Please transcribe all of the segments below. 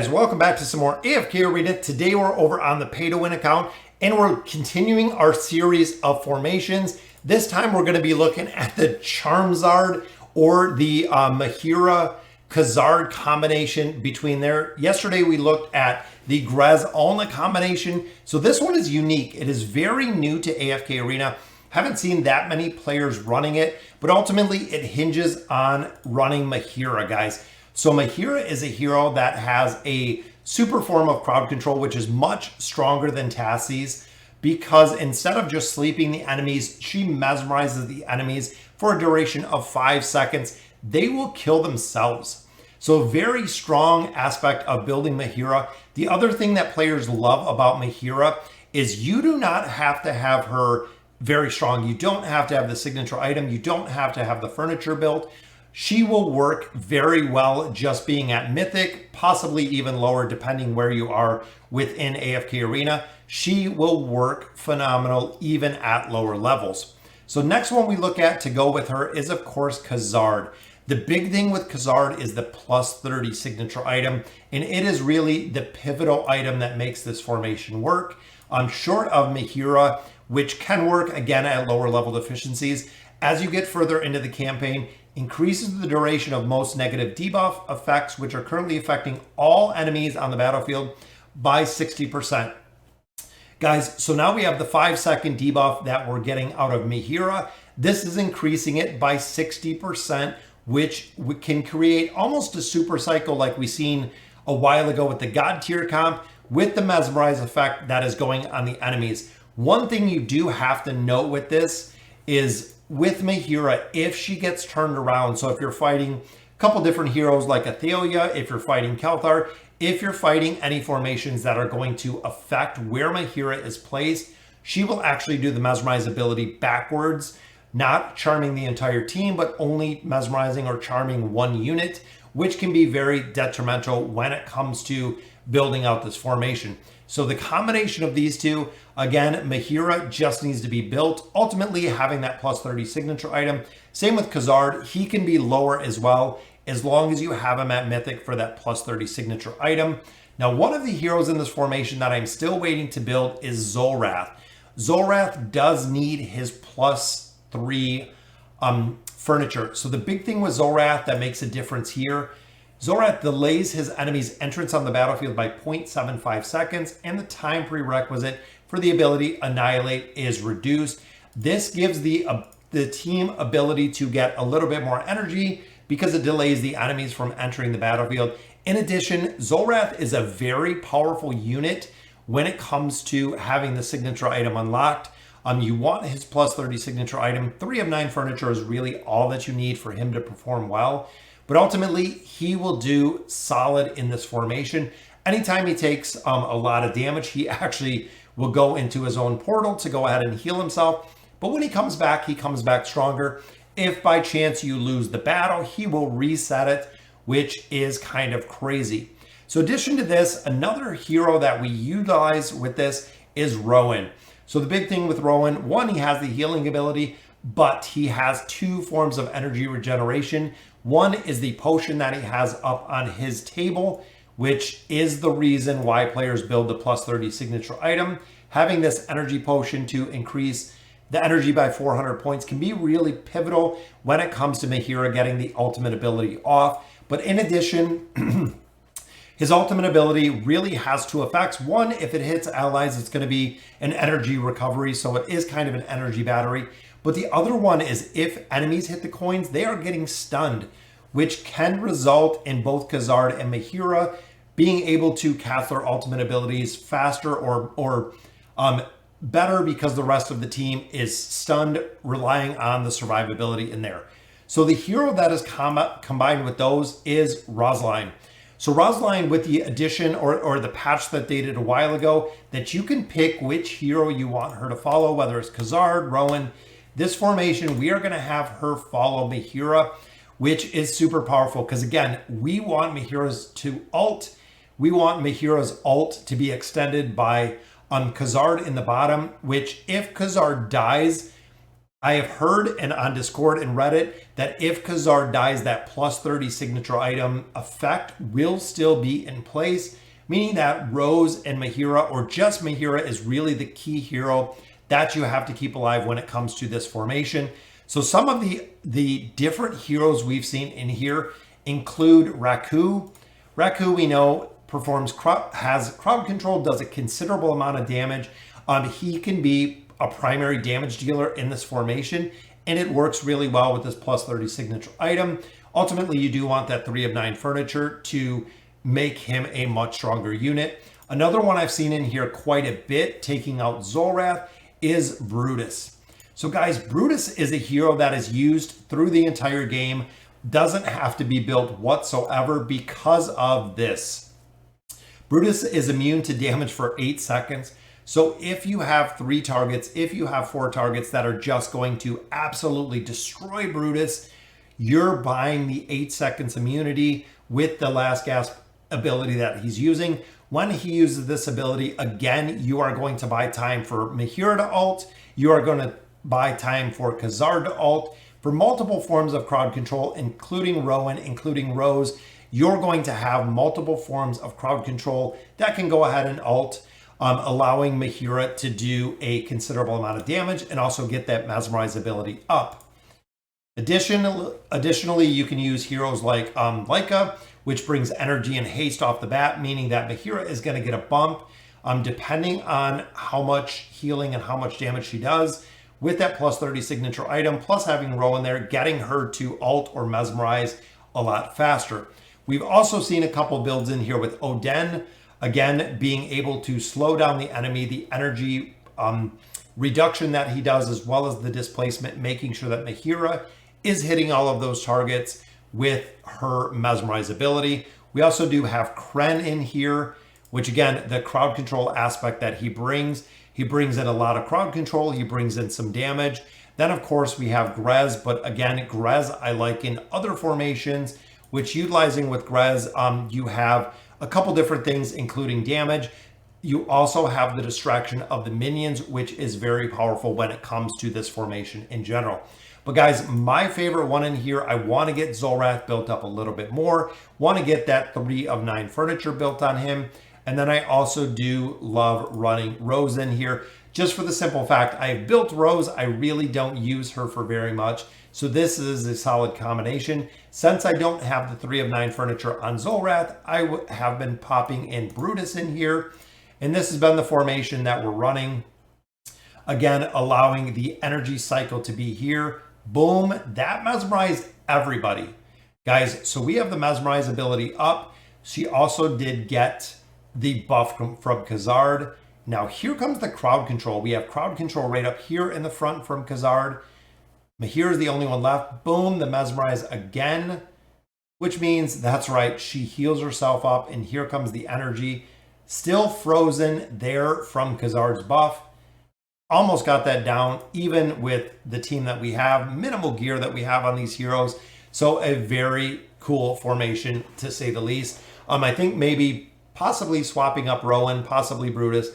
guys, welcome back to some more AFK Arena. Today we're over on the pay to win account and we're continuing our series of formations. This time we're going to be looking at the Charmizard or the Mahira Kazaard combination between there. Yesterday we looked at the Grez-Alna combination. So this one is unique. It is very new to AFK Arena. Haven't seen that many players running it, but ultimately it hinges on running Mahira, guys. So Mahira is a hero that has a super form of crowd control, which is much stronger than Tassie's, because instead of just sleeping the enemies, she mesmerizes the enemies for a duration of 5 seconds. They will kill themselves. So a very strong aspect of building Mahira. The other thing that players love about Mahira is you do not have to have her very strong. You don't have to have the signature item. You don't have to have the furniture built. She will work very well just being at Mythic, possibly even lower depending where you are within AFK Arena. She will work phenomenal even at lower levels. So next one we look at to go with her is of course Kazaard. The big thing with Kazaard is the plus 30 signature item, and it is really the pivotal item that makes this formation work. Short of Mahira, which can work again at lower level deficiencies. As you get further into the campaign, increases the duration of most negative debuff effects, which are currently affecting all enemies on the battlefield by 60%. Guys, so now we have the 5-second debuff that we're getting out of Mahira. This is increasing it by 60%, which can create almost a super cycle like we seen a while ago with the God tier comp with the mesmerize effect that is going on the enemies. One thing you do have to note with this is with Mahira, if she gets turned around, so if you're fighting a couple different heroes like Athalia, if you're fighting Kazaard, if you're fighting any formations that are going to affect where Mahira is placed, she will actually do the mesmerize ability backwards, not charming the entire team, but only mesmerizing or charming one unit, which can be very detrimental when it comes to building out this formation. So the combination of these two, again, Mahira just needs to be built, ultimately having that plus 30 signature item. Same with Kazaard, he can be lower as well, as long as you have him at Mythic for that plus 30 signature item. Now, one of the heroes in this formation that I'm still waiting to build is Zolrath. Zolrath does need his plus 3 furniture. So the big thing with Zolrath that makes a difference here, Zolrath delays his enemy's entrance on the battlefield by 0.75 seconds, and the time prerequisite for the ability Annihilate is reduced. This gives the team ability to get a little bit more energy because it delays the enemies from entering the battlefield. In addition, Zolrath is a very powerful unit when it comes to having the signature item unlocked. You want his plus 30 signature item. 3 of 9 furniture is really all that you need for him to perform well. But ultimately, he will do solid in this formation. Anytime he takes a lot of damage, he actually will go into his own portal to go ahead and heal himself. But when he comes back stronger. If by chance you lose the battle, he will reset it, which is kind of crazy. So in addition to this, another hero that we utilize with this is Rowan. So the big thing with Rowan, one, he has the healing ability, but he has 2 forms of energy regeneration. One is the potion that he has up on his table, which is the reason why players build the plus 30 signature item. Having this energy potion to increase the energy by 400 points can be really pivotal when it comes to Mahira getting the ultimate ability off. But in addition, his ultimate ability really has 2 effects. One, if it hits allies, it's going to be an energy recovery, so it is kind of an energy battery. But the other one is if enemies hit the coins, they are getting stunned, which can result in both Kazaard and Mahira being able to cast their ultimate abilities faster or better because the rest of the team is stunned, relying on the survivability in there. So the hero that is combined with those is Rosaline. So Rosaline, with the addition or the patch that they did a while ago, that you can pick which hero you want her to follow, whether it's Kazaard, Rowan. This formation, we are going to have her follow Mahira, which is super powerful because, again, we want Mahira's to ult. We want Mahira's ult to be extended by Kazaard in the bottom, which if Kazaard dies, I have heard and on Discord and Reddit that if Kazaard dies, that plus 30 signature item effect will still be in place, meaning that Rose and Mahira, or just Mahira, is really the key hero that you have to keep alive when it comes to this formation. So some of the different heroes we've seen in here include Raku. Raku, we know, has crowd control, does a considerable amount of damage. He can be a primary damage dealer in this formation, and it works really well with this plus 30 signature item. Ultimately, you do want that 3 of 9 furniture to make him a much stronger unit. Another one I've seen in here quite a bit, taking out Zolrath, is Brutus. So guys, Brutus is a hero that is used through the entire game, doesn't have to be built whatsoever because of this. Brutus is immune to damage for 8 seconds. So if you have 3 targets, if you have 4 targets that are just going to absolutely destroy Brutus, you're buying the 8 seconds immunity with the last gasp ability that he's using. When he uses this ability, again, you are going to buy time for Mahira to ult. You are going to buy time for Kazaard to ult. For multiple forms of crowd control, including Rowan, including Rose, you're going to have multiple forms of crowd control that can go ahead and ult, allowing Mahira to do a considerable amount of damage and also get that mesmerize ability up. Additionally, you can use heroes like Leica, which brings energy and haste off the bat, meaning that Mahira is going to get a bump depending on how much healing and how much damage she does. With that plus 30 signature item, plus having Rowan there, getting her to ult or mesmerize a lot faster. We've also seen a couple builds in here with Oden, again, being able to slow down the enemy, the energy reduction that he does, as well as the displacement, making sure that Mahira is hitting all of those targets with her mesmerize ability. We also do have Kren in here, which again, the crowd control aspect that he brings in a lot of crowd control. He brings in some damage. Then of course we have Grez, but again, Grez I like in other formations, which utilizing with Grez, you have a couple different things, including damage. You also have the distraction of the minions, which is very powerful when it comes to this formation in general. But guys, my favorite one in here, I want to get Zolrath built up a little bit more. Want to get that 3 of 9 furniture built on him. And then I also do love running Rose in here, just for the simple fact I've built Rose. I really don't use her for very much. So this is a solid combination. Since I don't have the 3 of 9 furniture on Zolrath, I have been popping in Brutus in here. And this has been the formation that we're running. Again, allowing the energy cycle to be here. Boom, that mesmerized everybody. Guys, so we have the mesmerize ability up. She also did get the buff from Kazaard. Now here comes the crowd control. We have crowd control right up here in the front from Kazaard. Mahira is the only one left. Boom, the mesmerize again, which means that's right, she heals herself up, and here comes the energy. Still frozen there from Kazaard's buff. Almost got that down, even with the team that we have, minimal gear that we have on these heroes. So a very cool formation, to say the least. I think maybe possibly swapping up Rowan, possibly Brutus,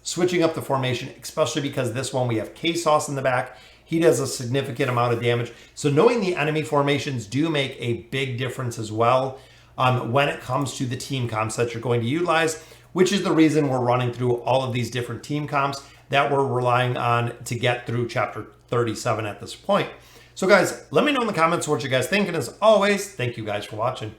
switching up the formation, especially because this one we have K-Sauce in the back. He does a significant amount of damage. So knowing the enemy formations do make a big difference as well when it comes to the team comps that you're going to utilize, which is the reason we're running through all of these different team comps that we're relying on to get through chapter 37 at this point. So guys, let me know in the comments what you guys think. And as always, thank you guys for watching.